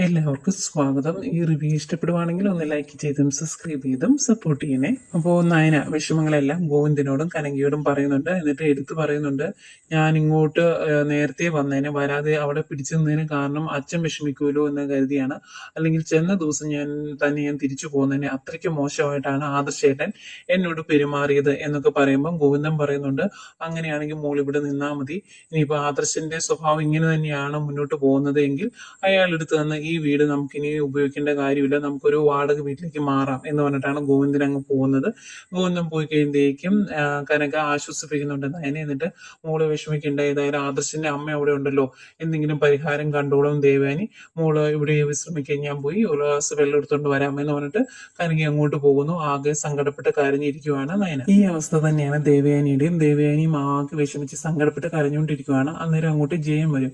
എല്ലാവർക്കും സ്വാഗതം. ഈ റിവ്യൂ ഇഷ്ടപ്പെടുവാണെങ്കിൽ ഒന്ന് ലൈക്ക് ചെയ്തും സബ്സ്ക്രൈബ് ചെയ്തും സപ്പോർട്ട് ചെയ്യണേ. അപ്പോൾ നയന വിഷമങ്ങളെല്ലാം ഗോവിന്ദനോടും കനകയോടും പറയുന്നുണ്ട്. എന്നിട്ട് എടുത്തു പറയുന്നുണ്ട്, ഞാൻ ഇങ്ങോട്ട് നേരത്തെ വന്നതിന് വരാതെ അവിടെ പിടിച്ചു നിന്നതിന് കാരണം അച്ഛൻ വിഷമിക്കുമല്ലോ എന്ന് കരുതിയാണ്. അല്ലെങ്കിൽ ചെന്ന ദിവസം ഞാൻ തിരിച്ചു പോകുന്നതിന് അത്രയ്ക്ക് മോശമായിട്ടാണ് ആദർശേട്ടൻ എന്നോട് പെരുമാറിയത് എന്നൊക്കെ പറയുമ്പം ഗോവിന്ദൻ പറയുന്നുണ്ട്, അങ്ങനെയാണെങ്കിൽ മോൾ ഇവിടെ നിന്നാൽ മതി. ഇനിയിപ്പോൾ ആദർശന്റെ സ്വഭാവം ഇങ്ങനെ തന്നെയാണ് മുന്നോട്ട് പോകുന്നത് എങ്കിൽ അയാൾ എടുത്തു തന്ന ഈ വീട് നമുക്കിനി ഉപയോഗിക്കേണ്ട കാര്യമില്ല, നമുക്കൊരു വാടക വീട്ടിലേക്ക് മാറാം എന്ന് പറഞ്ഞിട്ടാണ് ഗോവിന്ദൻ അങ്ങ് പോകുന്നത്. ഗോവിന്ദൻ പോയി കഴിയുമ്പോഴേക്കും കനക ആശ്വസിപ്പിക്കുന്നുണ്ട് നയനെ. എന്നിട്ട് മോള് വിഷമിക്കേണ്ട, ഏതായാലും ആദർശന്റെ അമ്മ അവിടെ ഉണ്ടല്ലോ, എന്തെങ്കിലും പരിഹാരം കണ്ടോളും ദേവയാനി, മോള് ഇവിടെ വിശ്രമിക്കാൻ ഞാൻ പോയി ഒരു ഗ്ലാസ് വെള്ളം എടുത്തുകൊണ്ട് വരാം എന്ന് പറഞ്ഞിട്ട് കനക അങ്ങോട്ട് പോകുന്നു. ആകെ സങ്കടപ്പെട്ട് കരഞ്ഞിരിക്കുവാണ് നയന. ഈ അവസ്ഥ തന്നെയാണ് ദേവയാനിയുടെയും. ദേവയാനിയും ആകെ വിഷമിച്ച് സങ്കടപ്പെട്ട് കരഞ്ഞുകൊണ്ടിരിക്കുവാണ്. അന്നേരം അങ്ങോട്ട് ജയം വരും.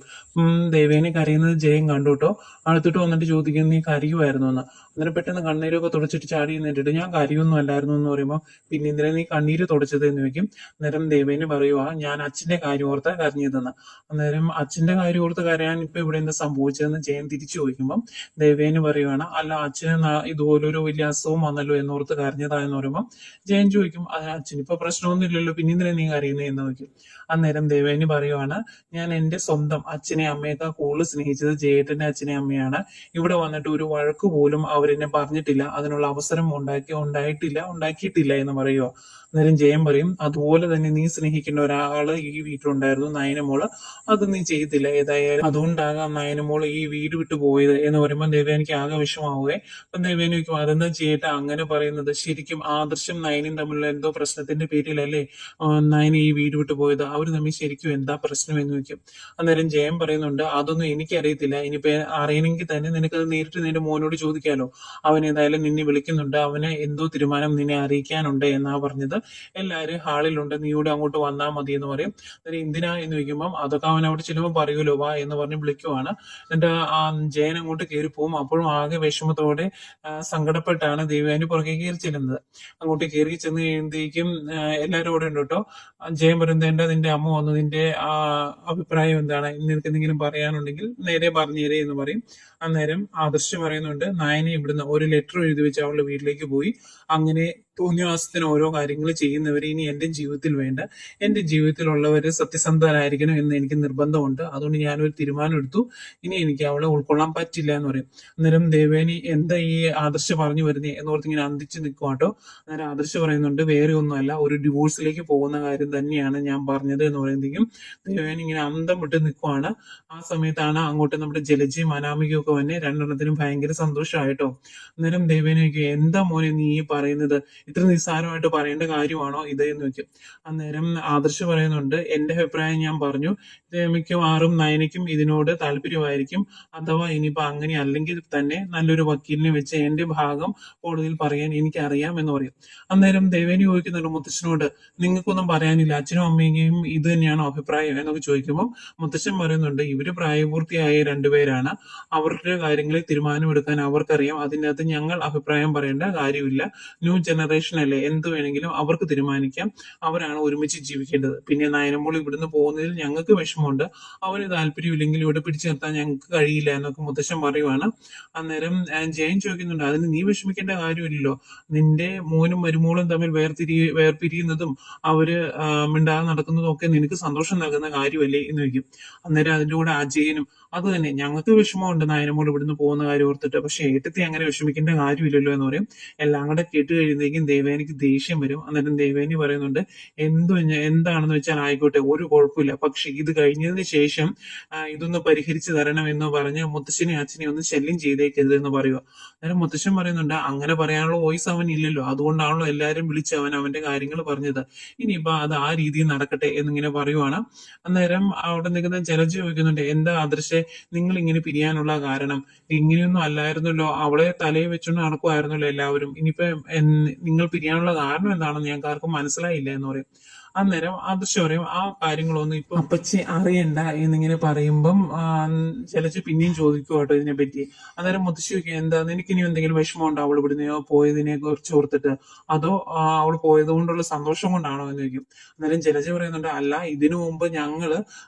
ദേവയാനി കരയുന്നത് ജയം കണ്ടു കേട്ടോ. അടുത്തിട്ട് വന്നിട്ട് ചോദിക്കുന്നു, നീ കരയുമായിരുന്നു എന്ന്. അന്നേരം പെട്ടെന്ന് കണ്ണീരൊക്കെ തുടച്ചിട്ട് ചാടി നിന്നിട്ട്, ഞാൻ കരയൊന്നും അല്ലായിരുന്നു എന്ന് പറയുമ്പോൾ, പിന്നെ എന്തിനാ നീ കണ്ണീര് തുടച്ചത് എന്ന് ചോദിക്കും. അന്നേരം ദേവേന് പറയുവാ, ഞാൻ അച്ഛന്റെ കാര്യം ഓർത്താ കരഞ്ഞതെന്ന്. അന്നേരം അച്ഛന്റെ കാര്യം ഓർത്ത് കരയാൻ ഇപ്പൊ ഇവിടെ എന്താ സംഭവിച്ചതെന്ന് ജയൻ തിരിച്ചു ചോദിക്കുമ്പോൾ ദേവേന് പറയുവാണ്, അല്ല അച്ഛന് ഇതുപോലൊരു വലിയ അസുഖം വന്നല്ലോ എന്നോർത്ത് കരഞ്ഞതായെന്ന് പറയുമ്പോൾ ജയൻ ചോദിക്കും, അച്ഛനിപ്പോ പ്രശ്നമൊന്നും ഇല്ലല്ലോ, പിന്നെ എന്തിനാ നീ കരയുന്നേ എന്ന് ചോദിക്കും. അന്നേരം ദേവേന് പറയുവാണ്, ഞാൻ എന്റെ സ്വന്തം അച്ഛനെ അമ്മയൊക്കെ കൂടുതൽ സ്നേഹിച്ചത് ജയേട്ടന്റെ അച്ഛനെ അമ്മയാണ്. ഇവിടെ വന്നിട്ട് ഒരു വഴക്ക് പോലും അവരെന്നെ പറഞ്ഞിട്ടില്ല, അതിനുള്ള അവസരം ഉണ്ടാക്കിയിട്ടില്ല എന്ന് പറയുക. അന്നേരം ജയം പറയും, അതുപോലെ തന്നെ നീ സ്നേഹിക്കേണ്ട ഒരാള് ഈ വീട്ടിലുണ്ടായിരുന്നു, നയനമോള്, അത് നീ ചെയ്തില്ല. ഏതായാലും അതുകൊണ്ടാകാം നയനമോള് ഈ വീട് വിട്ടു പോയത് എന്ന് പറയുമ്പോൾ ദേവേനിക്ക് ആകെ വിഷമാവുകയെ. അപ്പം ദേവേനി ചോദിക്കും, അതെന്താ ചെയ്യേട്ടാ അങ്ങനെ പറയുന്നത്? ശരിക്കും ആദർശം നയനും തമ്മിലുള്ള എന്തോ പ്രശ്നത്തിന്റെ പേരിലല്ലേ നയന ഈ വീട് വിട്ടു പോയത്? അവർ തമ്മിൽ ശരിക്കും എന്താ പ്രശ്നം എന്ന് ചോദിക്കും. അന്നേരം ജയം പറയുന്നുണ്ട്, അതൊന്നും എനിക്കറിയത്തില്ല, ഇനിയിപ്പോ അറിയണമെങ്കിൽ തന്നെ നിനക്കത് നേരിട്ട് നിന്റെ മോനോട് ചോദിക്കാലോ. അവൻ ഏതായാലും നിന്നെ വിളിക്കുന്നുണ്ട്, അവന് എന്തോ തീരുമാനം നിന്നെ അറിയിക്കാനുണ്ട് എന്നാ പറഞ്ഞത്. എല്ലാരും ഹാളിലുണ്ട്, നീ ഇവിടെ അങ്ങോട്ട് വന്നാൽ മതി എന്ന് പറയും. അന്നേരം എന്തിനാ എന്ന് ചോദിക്കുമ്പോൾ അതൊക്കെ അവൻ അവിടെ ചെല്ലുമ്പോൾ പറയുമല്ലോ, വാ എന്ന് പറഞ്ഞ് വിളിക്കുവാണ്. എന്നിട്ട് ആ ജയൻ അങ്ങോട്ട് കയറി പോകും. അപ്പോഴും ആകെ വിഷമത്തോടെ സങ്കടപ്പെട്ടാണ് ദേവയാനി പുറകെ കയറി ചെല്ലുന്നത്. അങ്ങോട്ട് കയറി ചെന്ന് കഴിയുമ്പോഴേക്കും എല്ലാവരും അവിടെ ഉണ്ട് കേട്ടോ. ജയൻ പറയുന്നത്, എന്താ നിന്റെ അമ്മ വന്നു, നിന്റെ അഭിപ്രായം എന്താണ്, നിനക്ക് എന്തെങ്കിലും പറയാനുണ്ടെങ്കിൽ നേരെ പറഞ്ഞേരേ എന്ന് പറയും. അന്നേരം ആദർശ് പറയുന്നുണ്ട്, നയനെ ഇവിടുന്ന് ഒരു ലെറ്റർ എഴുതി വെച്ച് അവളുടെ വീട്ടിലേക്ക് പോയി. അങ്ങനെ തോന്നിവാസത്തിന് ഓരോ കാര്യങ്ങൾ ചെയ്യുന്നവരെ ഇനി എന്റെ ജീവിതത്തിൽ വേണ്ട. എന്റെ ജീവിതത്തിലുള്ളവര് സത്യസന്ധരായിരിക്കണം എന്ന് എനിക്ക് നിർബന്ധമുണ്ട്. അതുകൊണ്ട് ഞാനൊരു തീരുമാനം എടുത്തു, ഇനി എനിക്ക് അവളെ ഉൾക്കൊള്ളാൻ പറ്റില്ല എന്ന് പറയും. അന്നേരം ദേവേനി എന്താ ഈ ആദർശ് പറഞ്ഞു വരുന്നേ എന്നോർത്ത് ഇങ്ങനെ അന്തിച്ച് നിൽക്കുവാട്ടോ. അന്നേരം ആദർശ് പറയുന്നുണ്ട്, വേറെ ഒന്നുമല്ല, ഒരു ഡിവോഴ്സിലേക്ക് പോകുന്ന കാര്യം തന്നെയാണ് ഞാൻ പറഞ്ഞത് എന്ന് പറയുമ്പോഴേക്കും ദേവേനി ഇങ്ങനെ അന്തം വിട്ട് നിൽക്കുവാണ്. ആ സമയത്താണ് അങ്ങോട്ട് നമ്മുടെ ജലജയും അനാമികയും ഒക്കെ വന്നെ. രണ്ടെണ്ണത്തിനും ഭയങ്കര സന്തോഷമായിട്ടോ. അന്നേരം ദേവേനി ചോദിക്കും, എന്താ മോനെ നീ ഈ പറയുന്നത്, ഇത്ര നിസ്സാരമായിട്ട് പറയേണ്ട കാര്യമാണോ ഇത് എന്ന് വെക്കും. അന്നേരം ആദർശ് പറയുന്നുണ്ട്, എന്റെ അഭിപ്രായം ഞാൻ പറഞ്ഞു, മിക്കവാറും നയനയ്ക്കും ഇതിനോട് താല്പര്യമായിരിക്കും. അഥവാ ഇനിയിപ്പോ അങ്ങനെ അല്ലെങ്കിൽ തന്നെ നല്ലൊരു വക്കീലിനെ വെച്ച് എന്റെ ഭാഗം കോടതിയിൽ പറയാൻ എനിക്കറിയാം എന്ന് പറയും. അന്നേരം ദേവേനി ചോദിക്കുന്നുണ്ട് മുത്തച്ഛനോട്, നിങ്ങൾക്കൊന്നും പറയാനില്ല, അച്ഛനും അമ്മയും ഇത് തന്നെയാണോ അഭിപ്രായം എന്നൊക്കെ ചോദിക്കുമ്പോൾ മുത്തച്ഛൻ പറയുന്നുണ്ട്, ഇവര് പ്രായപൂർത്തിയായ രണ്ടുപേരാണ്, അവരുടെ കാര്യങ്ങളിൽ തീരുമാനമെടുക്കാൻ അവർക്കറിയാം, അതിൻ്റെ അകത്ത് ഞങ്ങൾ അഭിപ്രായം പറയേണ്ട കാര്യമില്ല. ന്യൂ ജനറേഷൻ അല്ലേ, എന്ത് വേണമെങ്കിലും അവർക്ക് തീരുമാനിക്കാം, അവരാണ് ഒരുമിച്ച് ജീവിക്കേണ്ടത്. പിന്നെ നയനമോൾ ഇവിടുന്ന് പോകുന്നതിൽ ഞങ്ങൾക്ക് വിഷമമുണ്ട്, അവന് താല്പര്യമില്ലെങ്കിൽ ഇവിടെ പിടിച്ചു നിർത്താൻ ഞങ്ങൾക്ക് കഴിയില്ല എന്നൊക്കെ മുത്തശ്ശൻ പറയുവാണ്. അന്നേരം ജയൻ ചോദിക്കുന്നുണ്ട്, അതിന് നീ വിഷമിക്കേണ്ട കാര്യമില്ലല്ലോ, നിന്റെ മോനും മരുമോളും തമ്മിൽ വേർപിരിയുന്നതും അവര് മിണ്ടാതെ നടക്കുന്നതും ഒക്കെ നിനക്ക് സന്തോഷം നൽകുന്ന കാര്യമല്ലേ എന്ന് ചോദിക്കും. അന്നേരം അതിന്റെ കൂടെ അജയനും, അത് തന്നെ ഞങ്ങൾക്ക് വിഷമമുണ്ട് നയനമോട് ഇവിടുന്ന് പോകുന്ന കാര്യം ഓർത്തിട്ട്, പക്ഷെ ഏട്ടത്തി അങ്ങനെ വിഷമിക്കേണ്ട കാര്യമില്ലല്ലോ എന്ന് പറയും. എല്ലാം കൂടെ കേട്ട് കഴിയുമ്പോഴേക്കും ദേവേനിക്ക് ദേഷ്യം വരും. അന്നേരം ദേവേനി പറയുന്നുണ്ട്, എന്താണെന്ന് വെച്ചാൽ ആയിക്കോട്ടെ, ഒരു കുഴപ്പമില്ല, പക്ഷെ ഇത് കഴിഞ്ഞതിന് ശേഷം ഇതൊന്ന് പരിഹരിച്ചു തരണം എന്ന് പറഞ്ഞ് മുത്തശ്ശനെ അച്ഛനെ ഒന്ന് ശല്യം ചെയ്തേക്കരുത് എന്ന് പറയുക. അന്നേരം മുത്തശ്ശൻ പറയുന്നുണ്ട്, അങ്ങനെ പറയാനുള്ള വോയിസ് അവൻ ഇല്ലല്ലോ, അതുകൊണ്ടാണല്ലോ എല്ലാരും വിളിച്ച് അവന്റെ കാര്യങ്ങൾ പറഞ്ഞത്, ഇനിയിപ്പോ അത് ആ രീതിയിൽ നടക്കട്ടെ എന്നിങ്ങനെ പറയുവാണ്. അന്നേരം അവിടെ നിൽക്കുന്ന ജലജ ചോദിക്കുന്നുണ്ട്, എന്താ ആദർശെ നിങ്ങൾ ഇങ്ങനെ പിരിയാനുള്ള കാരണം, ഇങ്ങനെയൊന്നും അല്ലായിരുന്നല്ലോ, അവളെ തലയിൽ വെച്ചുകൊണ്ട് നടക്കുമായിരുന്നല്ലോ എല്ലാവരും, ഇനിയിപ്പോ നിങ്ങൾ പിരിയാനുള്ള കാരണം എന്താണെന്ന് ഞങ്ങൾക്ക് ആർക്കും മനസ്സിലായില്ല എന്ന് പറയും. അന്നേരം ആദർശ് പറയും ആ കാര്യങ്ങളൊന്നും ഇപ്പൊ അപ്പച്ചി അറിയണ്ട എന്നിങ്ങനെ പറയുമ്പം ജലജ പിന്നെയും ചോദിക്കും കേട്ടോ ഇതിനെ പറ്റി. അന്നേരം മുത്തശ്ശി ചോദിക്കും എന്താ നിനക്ക് ഇനി എന്തെങ്കിലും വിഷമം ഉണ്ടോ അവൾ ഇവിടുന്ന് പോയതിനെ കുറിച്ച് ഓർത്തിട്ട്, അതോ അവൾ പോയത് കൊണ്ടുള്ള സന്തോഷം കൊണ്ടാണോ എന്ന് ചോദിക്കും. അന്നേരം ജലജ പറയുന്നുണ്ട് അല്ല, ഇതിനു മുമ്പ് ഞങ്ങള്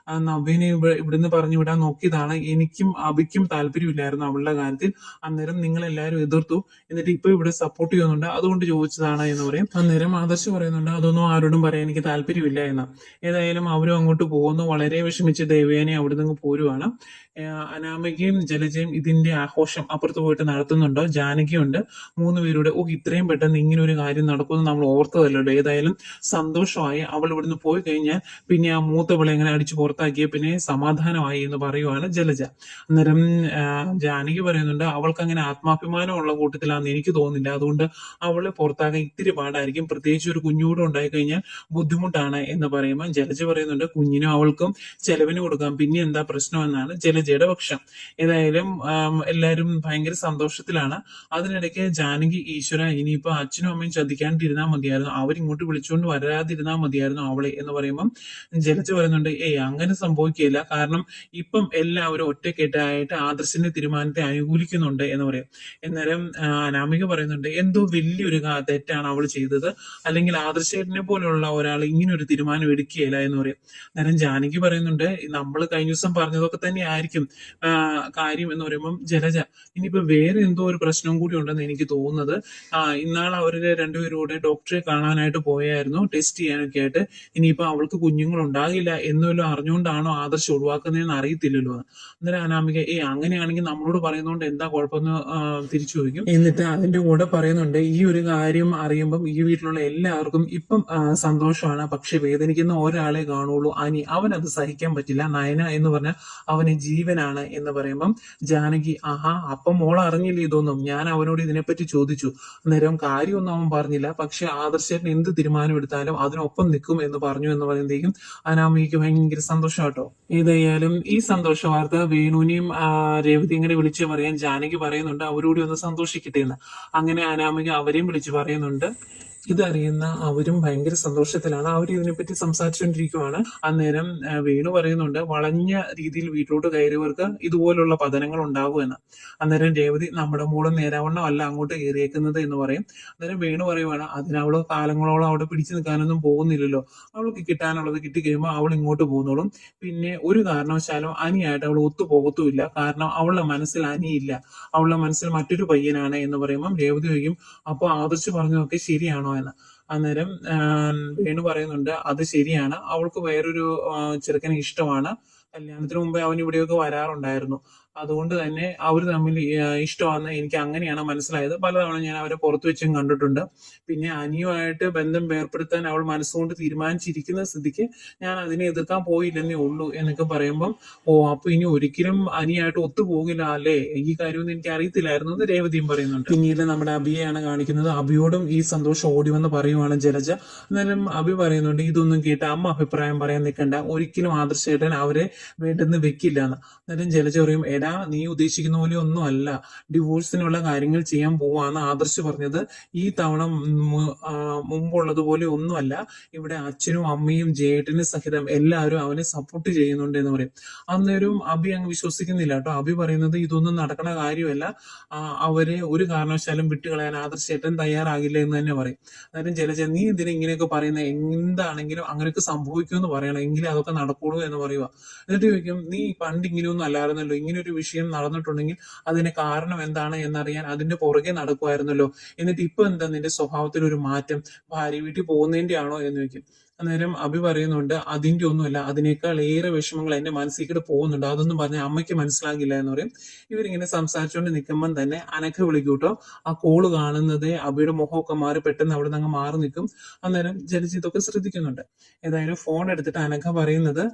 നവ്യനെ ഇവിടുന്ന് പറഞ്ഞു വിടാൻ നോക്കിയതാണ്, എനിക്കും അഭിക്കും താല്പര്യമില്ലായിരുന്നു അവളുടെ കാര്യത്തിൽ, അന്നേരം നിങ്ങൾ എല്ലാവരും എതിർത്തു, എന്നിട്ട് ഇപ്പൊ ഇവിടെ സപ്പോർട്ട് ചെയ്യുന്നുണ്ട്, അതുകൊണ്ട് ചോദിച്ചതാണ് എന്ന് പറയും. അന്നേരം ആദർശ് പറയുന്നുണ്ട് അതൊന്നും ആരോടും പറയാൻ എനിക്ക് താല്പര്യമില്ല എന്ന്. ഏതായാലും അവരും അങ്ങോട്ട് പോകുന്നു. വളരെ വിഷമിച്ച് ദേവയാനി അവിടെ നിന്ന് പോരുവാണ്. അനാമികയും ജലജയും ഇതിന്റെ ആഘോഷം അപ്പുറത്ത് പോയിട്ട് നടത്തുന്നുണ്ടോ. ജാനകിയുണ്ട്. 3 പേരുടെ ഇത്രയും പെട്ടെന്ന് ഇങ്ങനെ ഒരു കാര്യം നടക്കുമെന്ന് നമ്മൾ ഓർത്തതല്ലോ. ഏതായാലും സന്തോഷമായി. അവൾ ഇവിടുന്ന് പോയി കഴിഞ്ഞാൽ പിന്നെ ആ മൂത്തവളെ എങ്ങനെ അടിച്ചു പുറത്താക്കിയ പിന്നെ സമാധാനമായി എന്ന് പറയുവാണ് ജലജ. അന്നേരം ജാനകി പറയുന്നുണ്ട് അവൾക്ക് അങ്ങനെ ആത്മാഭിമാനമുള്ള കൂട്ടത്തിലാണെന്ന് എനിക്ക് തോന്നുന്നില്ല, അതുകൊണ്ട് അവളെ പുറത്താക്കാൻ ഇത്തിരി പാടായിരിക്കും, പ്രത്യേകിച്ച് ഒരു കുഞ്ഞൂടെ ഉണ്ടായി കഴിഞ്ഞാൽ ബുദ്ധിമുട്ടാണ് എന്ന് പറയുമ്പോൾ ജലജ പറയുന്നുണ്ട് കുഞ്ഞിനും അവൾക്കും ചെലവിന് കൊടുക്കാം, പിന്നെ എന്താ പ്രശ്നമെന്നാണ് ജലജയുടെ പക്ഷം. ഏതായാലും എല്ലാവരും ഭയങ്കര സന്തോഷത്തിലാണ്. അതിനിടയ്ക്ക് ജാനകി ഈശ്വര ഇനിയിപ്പോ അച്ഛനും അമ്മയും ചതിക്കാണ്ടിരുന്നാൽ മതിയായിരുന്നു, അവരിങ്ങോട്ട് വിളിച്ചുകൊണ്ട് വരാതിരുന്നാൽ മതിയായിരുന്നു അവളെ എന്ന് പറയുമ്പം ജലജ പറയുന്നുണ്ട് അങ്ങനെ സംഭവിക്കില്ല, കാരണം ഇപ്പം എല്ലാവരും ഒറ്റക്കെട്ടായിട്ട് ആദർശിന്റെ തീരുമാനത്തെ അനുകൂലിക്കുന്നുണ്ട് എന്ന് പറയും. അന്നേരം അനാമിക പറയുന്നുണ്ട് എന്തോ വലിയൊരു തെറ്റാണ് അവൾ ചെയ്തത്, അല്ലെങ്കിൽ ആദർശേട്ടനെ പോലുള്ള ഒരാൾ ഇങ്ങനെ ഒരു തീരുമാനം എടുക്കുകയില്ല എന്ന് പറയും. അന്നേരം ജാനകി പറയുന്നുണ്ട് നമ്മൾ കഴിഞ്ഞ ദിവസം പറഞ്ഞതൊക്കെ തന്നെ ആയിരിക്കും കാര്യം എന്ന് പറയുമ്പം ജലജ ഇനിയിപ്പോ വേറെ എന്തോ ഒരു പ്രശ്നവും കൂടി ഉണ്ടെന്ന് എനിക്ക് തോന്നുന്നത്. ഇന്നാൾ അവരുടെ രണ്ടുപേരൂടെ ഡോക്ടറെ കാണാനായിട്ട് പോയായിരുന്നു, ടെസ്റ്റ് ചെയ്യാനൊക്കെ ആയിട്ട്. ഇനിയിപ്പോ അവൾക്ക് കുഞ്ഞുങ്ങൾ ഉണ്ടാകില്ല എന്നുവല്ലോ അറിഞ്ഞുകൊണ്ടാണോ ആദർശ് ഒഴിവാക്കുന്നതെന്ന് അറിയത്തില്ലല്ലോ. അന്നേരം അനാമിക അങ്ങനെയാണെങ്കിൽ നമ്മളോട് പറയുന്നതുകൊണ്ട് എന്താ കുഴപ്പമെന്ന് തിരിച്ചു ചോദിക്കും. എന്നിട്ട് അതിന്റെ കൂടെ പറയുന്നുണ്ട് ഈ ഒരു കാര്യം അറിയുമ്പം ഈ വീട്ടിലുള്ള എല്ലാവർക്കും ഇപ്പം സന്തോഷമാണ്, പക്ഷെ വേദനിക്കുന്ന ഒരാളെ കാണുള്ളൂ, അനി അവൻ അത് സഹിക്കാൻ പറ്റില്ല, നയന എന്ന് പറഞ്ഞാൽ അവന് ജീവനാണ് എന്ന് പറയുമ്പം ജാനകി അപ്പം മോൾ അറിഞ്ഞില്ല ഇതൊന്നും, ഞാൻ അവനോട് ഇതിനെപ്പറ്റി ചോദിച്ചു, അന്നേരം കാര്യമൊന്നും അവൻ പറഞ്ഞില്ല, പക്ഷെ ആദർശേട്ടൻ എന്ത് തീരുമാനം എടുത്താലും അതിനൊപ്പം നിൽക്കും എന്ന് പറഞ്ഞു എന്ന് പറയുമ്പോഴേക്കും അനാമികയ്ക്ക് ഭയങ്കര സന്തോഷം കേട്ടോ. ഏതായാലും ഈ സന്തോഷ വാർത്ത വേണുവിനെയും രേവതി ഇങ്ങനെ വിളിച്ച് പറയാൻ ജാനകി പറയുന്നുണ്ട് അവരോട് ഒന്ന് സന്തോഷിക്കട്ടെ എന്ന്. അങ്ങനെ അനാമിക അവരെയും വിളിച്ച് പറയുന്നുണ്ട്. ഇതറിയുന്ന അവരും ഭയങ്കര സന്തോഷത്തിലാണ്. അവർ ഇതിനെപ്പറ്റി സംസാരിച്ചുകൊണ്ടിരിക്കുവാണ്. അന്നേരം വേണു പറയുന്നുണ്ട് വളഞ്ഞ രീതിയിൽ വീട്ടിലോട്ട് കയറിയവർക്ക് ഇതുപോലുള്ള പതനങ്ങൾ ഉണ്ടാകുമെന്ന്. അന്നേരം രേവതി നമ്മുടെ മൂളം നേരാവണ്ണം അല്ല അങ്ങോട്ട് കയറിയേക്കുന്നത് എന്ന് പറയും. അന്നേരം വേണു പറയുവാണ് അതിനവള് കാലങ്ങളോളം അവിടെ പിടിച്ചു നിൽക്കാനൊന്നും പോകുന്നില്ലല്ലോ, അവൾക്ക് കിട്ടാനുള്ളത് കിട്ടിക്കഴിയുമ്പോൾ അവൾ ഇങ്ങോട്ട് പോകുന്നോളും, പിന്നെ ഒരു കാരണവശാലും അനിയായിട്ട് അവൾ ഒത്തുപോകത്തുമില്ല, കാരണം അവളുടെ മനസ്സിൽ അനിയില്ല, അവളുടെ മനസ്സിൽ മറ്റൊരു പയ്യനാണ് എന്ന് പറയുമ്പം രേവതി ചോദിക്കും അപ്പോൾ ആദർശ് പറഞ്ഞതൊക്കെ ശരിയാണോ എന്ന്. അന്നേരം വേണു പറയുന്നുണ്ട് അത് ശരിയാണ്, അവൾക്ക് വേറൊരു ചെറുക്കനെ ഇഷ്ടമാണ്, കല്യാണത്തിന് മുമ്പേ അവൻ ഇവിടെയൊക്കെ വരാറുണ്ടായിരുന്നു, അതുകൊണ്ട് തന്നെ അവർ തമ്മിൽ ഇഷ്ടമാണെന്ന് എനിക്ക് അങ്ങനെയാണ് മനസ്സിലായത്, പലതവണ ഞാൻ അവരെ പുറത്തു വെച്ചും കണ്ടിട്ടുണ്ട്, പിന്നെ അനിയുമായിട്ട് ബന്ധം വേർപ്പെടുത്താൻ അവൾ മനസ്സുകൊണ്ട് തീരുമാനിച്ചിരിക്കുന്ന സ്ഥിതിക്ക് ഞാൻ അതിനെ എതിർക്കാൻ പോയില്ലെന്നേ ഉള്ളൂ എന്നൊക്കെ പറയുമ്പം അപ്പൊ ഇനി ഒരിക്കലും അനിയായിട്ട് ഒത്തുപോകില്ല അല്ലേ, ഈ കാര്യമൊന്നും എനിക്ക് അറിയത്തില്ലായിരുന്നു എന്ന് രേവതിയും പറയുന്നുണ്ട്. പിന്നീട് നമ്മുടെ അഭിയെയാണ് കാണിക്കുന്നത്. അഭിയോടും ഈ സന്തോഷം ഓടി വന്ന് പറയുവാണ് ജലജ. അന്നേരം അഭി പറയുന്നുണ്ട് ഇതൊന്നും കേട്ട് അമ്മ അഭിപ്രായം പറയാൻ നിൽക്കണ്ട, ഒരിക്കലും ആദർശേട്ടൻ അവരെ വേണ്ടെന്ന് വെക്കില്ല എന്ന്. അന്നേരം ജലജ പറയും നീ ഉദ്ദേശിക്കുന്ന പോലെ ഒന്നും അല്ല, ഡിവോഴ്സിനുള്ള കാര്യങ്ങൾ ചെയ്യാൻ പോവാന്ന് ആദർശ് പറഞ്ഞത്, ഈ തവണ മുമ്പുള്ളതുപോലെ ഒന്നുമല്ല, ഇവിടെ അച്ഛനും അമ്മയും ജേട്ടനും സഹിതം എല്ലാവരും അവനെ സപ്പോർട്ട് ചെയ്യുന്നുണ്ട് എന്ന് പറയും. അന്നേരം അഭി അങ്ങ് വിശ്വസിക്കുന്നില്ല കേട്ടോ. അഭി പറയുന്നത് ഇതൊന്നും നടക്കണ കാര്യമല്ല, അവരെ ഒരു കാരണവശാലും വിട്ടുകളയാൻ ആദർശേട്ടൻ തയ്യാറാകില്ല എന്ന് തന്നെ പറയും. അന്നേരം ജലജ നീ എന്തിനാ ഇങ്ങനെയൊക്കെ പറയുന്നത്, എന്താണെങ്കിലും അങ്ങനെയൊക്കെ സംഭവിക്കുമെന്ന് പറയണം, എങ്കിലും അതൊക്കെ നടക്കുള്ളൂ എന്ന് പറയുക. എന്നിട്ട് ചോദിക്കും നീ പണ്ട് ഇങ്ങനെയൊന്നും അല്ലായിരുന്നല്ലോ, ഇങ്ങനെ ഒരു വിഷയം നടന്നിട്ടുണ്ടെങ്കിൽ അതിന് കാരണം എന്താണ് എന്നറിയാൻ അതിന്റെ പുറകെ നടക്കുമായിരുന്നല്ലോ, എന്നിട്ട് ഇപ്പൊ എന്താ നിന്റെ സ്വഭാവത്തിൽ ഒരു മാറ്റം, ഭാര്യ വീട്ടിൽ പോകുന്നതിന്റെ ആണോ എന്ന് ചോദിക്കും. അന്നേരം അഭി പറയുന്നുണ്ട് അതിന്റെ ഒന്നുമല്ല, അതിനേക്കാൾ ഏറെ വിഷമങ്ങൾ എന്റെ മനസ്സിൽ പോകുന്നുണ്ട്, അതൊന്നും പറഞ്ഞ അമ്മയ്ക്ക് മനസ്സിലാകില്ല എന്ന് പറയും. ഇവരിങ്ങനെ സംസാരിച്ചുകൊണ്ട് നിൽക്കുമ്പം തന്നെ അനഘ വിളിക്കൂട്ടോ. ആ കോള് കാണുന്നത് അഭിയുടെ മുഖമൊക്കെ മാറി പെട്ടെന്ന് അവിടെ നിന്ന് അങ്ങ് മാറി നിൽക്കും. അന്നേരം ജലജി ഇതൊക്കെ ശ്രദ്ധിക്കുന്നുണ്ട്. ഏതായാലും ഫോൺ എടുത്തിട്ട് അനഘ പറയുന്നത്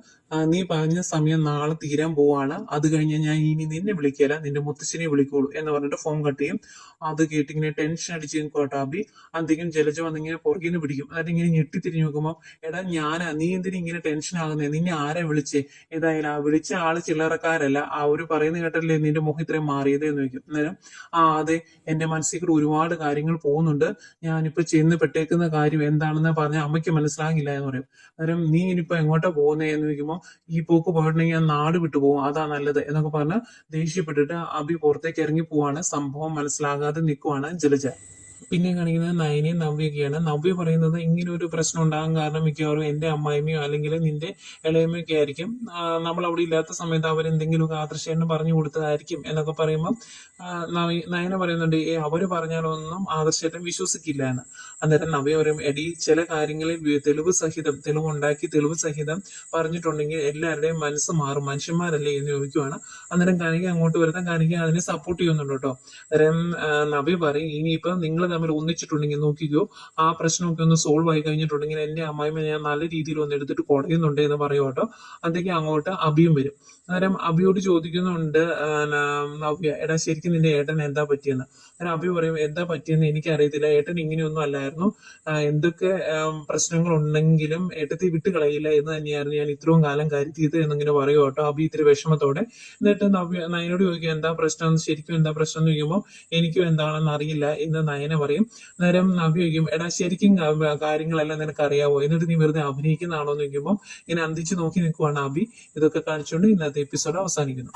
നീ പറഞ്ഞ സമയം നാളെ തീരാൻ പോവാണ്, അത് കഴിഞ്ഞ് ഞാൻ ഇനി നിന്നെ വിളിക്കില്ല, നിന്റെ മുത്തശ്ശിനെ വിളിക്കുള്ളൂ എന്ന് പറഞ്ഞിട്ട് ഫോൺ കട്ട് ചെയ്യും. അത് കേട്ടിങ്ങനെ ടെൻഷൻ അടിച്ച് നിൽക്കോട്ടോ അഭി. അധികം ജലജ വന്നിങ്ങനെ പുറകിൽ നിന്ന് പിടിക്കും. എന്നിട്ട് ഇങ്ങനെ ഞെട്ടിത്തിരിഞ്ഞ് നോക്കുമ്പോൾ എടാ ഞാനാ, നീ എന്തിനാ ഇങ്ങനെ ടെൻഷൻ ആകുന്നേ, നിന്നെ ആരെ വിളിച്ചേ? ഏതായാലും ആ വിളിച്ച ആള് ചില്ലറക്കാരല്ല, ആ ഒരു പറയുന്ന കേട്ടല്ലേ നിന്റെ മുഖം ഇത്രയും മാറിയത് എന്ന് ചോദിക്കും. അന്നേരം അതെ, എന്റെ മനസ്സിൽ കൂടെ ഒരുപാട് കാര്യങ്ങൾ പോകുന്നുണ്ട്, ഞാനിപ്പോ ചെന്ന് പെട്ടേക്കുന്ന കാര്യം എന്താണെന്ന് പറഞ്ഞ അമ്മയ്ക്ക് മനസ്സിലാകില്ല എന്ന് പറയും. അന്നേരം നീ ഇനിയിപ്പോ എങ്ങോട്ടാ പോകുന്നേ എന്ന് ചോദിക്കുമ്പോൾ ഈ പോക്ക് പോയിട്ടുണ്ടെങ്കിൽ ഞാൻ നാട് വിട്ടു പോകും, അതാ നല്ലത് എന്നൊക്കെ പറഞ്ഞ് ദേഷ്യപ്പെട്ടിട്ട് അഭി പുറത്തേക്ക് ഇറങ്ങി പോവാണ്. സംഭവം മനസ്സിലാകാതെ നിൽക്കുവാണ് ജലജ. പിന്നെ കാണിക്കുന്നത് നയനയും നവ്യൊക്കെയാണ്. നവ്യ പറയുന്നത് ഇങ്ങനെ ഒരു പ്രശ്നം ഉണ്ടാകാൻ കാരണം മിക്കവാറും എന്റെ അമ്മായിമ്മയോ അല്ലെങ്കിൽ നിന്റെ ഇളയമ്മയൊക്കെ ആയിരിക്കും. നമ്മൾ അവിടെ ഇല്ലാത്ത സമയത്ത് അവരെന്തെങ്കിലുമൊക്കെ ആദർശേട്ടന് പറഞ്ഞു കൊടുത്തതായിരിക്കും എന്നൊക്കെ പറയുമ്പോൾ നയന പറയുന്നുണ്ട്, അവര് പറഞ്ഞാലൊന്നും ആദർശേട്ടൻ വിശ്വസിക്കില്ല എന്ന്. അന്നേരം നവ്യ പറയും, എടി ചില കാര്യങ്ങളിൽ തെളിവ് സഹിതം പറഞ്ഞിട്ടുണ്ടെങ്കിൽ എല്ലാവരുടെയും മനസ്സ് മാറും, മനുഷ്യന്മാരല്ലേ എന്ന് ചോദിക്കുവാണ്. അന്നേരം കനിക അങ്ങോട്ട് വരുന്ന കനിക അതിനെ സപ്പോർട്ട് ചെയ്യുന്നുണ്ട് കേട്ടോ. അന്നേരം നബി പറയും, ഇനിയിപ്പം നിങ്ങൾ തമ്മിൽ ഒന്നിച്ചിട്ടുണ്ടെങ്കിൽ നോക്കിക്കോ, ആ പ്രശ്നമൊക്കെ ഒന്ന് സോൾവ് ആയി കഴിഞ്ഞിട്ടുണ്ടെങ്കിൽ എന്റെ അമ്മായിമ്മ ഞാൻ നല്ല രീതിയിൽ ഒന്ന് എടുത്തിട്ട് കുടയുന്നുണ്ട് എന്ന് പറയും കേട്ടോ. അതൊക്കെ അങ്ങോട്ട് അഭിയും വരും. അന്നേരം അഭിയോട് ചോദിക്കുന്നുണ്ട് നവ്യ, എടാ ശരിക്കും നിന്റെ ഏട്ടൻ എന്താ പറ്റിയെന്ന്. അന്നേരം അഭി പറയും, എന്താ പറ്റിയെന്ന് എനിക്കറിയത്തില്ല, ഏട്ടൻ ഇങ്ങനെയൊന്നും അല്ലായിരുന്നു, എന്തൊക്കെ പ്രശ്നങ്ങൾ ഉണ്ടെങ്കിലും ഏട്ടത്തി വിട്ട് കളയില്ല എന്ന് തന്നെയായിരുന്നു ഞാൻ ഇത്രയും കാലം കരുതിയത് എന്നിങ്ങനെ പറയും കേട്ടോ അഭി ഇത്തിരി വിഷമത്തോടെ. എന്നിട്ട് നയനോട് ചോദിക്കും, എന്താ പ്രശ്നം, ശരിക്കും എന്താ പ്രശ്നം എന്ന് ചോദിക്കുമ്പോൾ എനിക്കും എന്താണെന്ന് അറിയില്ല എന്ന് നയന പറയും. നേരം നവ്യ ചോദിക്കും, എടാ ശരിക്കും കാര്യങ്ങളെല്ലാം നിനക്ക് അറിയാവോ, എന്നിട്ട് നീ വെറുതെ അഭിനയിക്കുന്നതാണോ എന്ന് ചോദിക്കുമ്പോൾ ഇങ്ങനെ അന്തിച്ച് നോക്കി നിൽക്കുവാണ് അഭി. ഇതൊക്കെ കാണിച്ചുകൊണ്ട് ഇന്നത്തെ എപ്പിസോഡ് അവസാനിക്കുന്നു.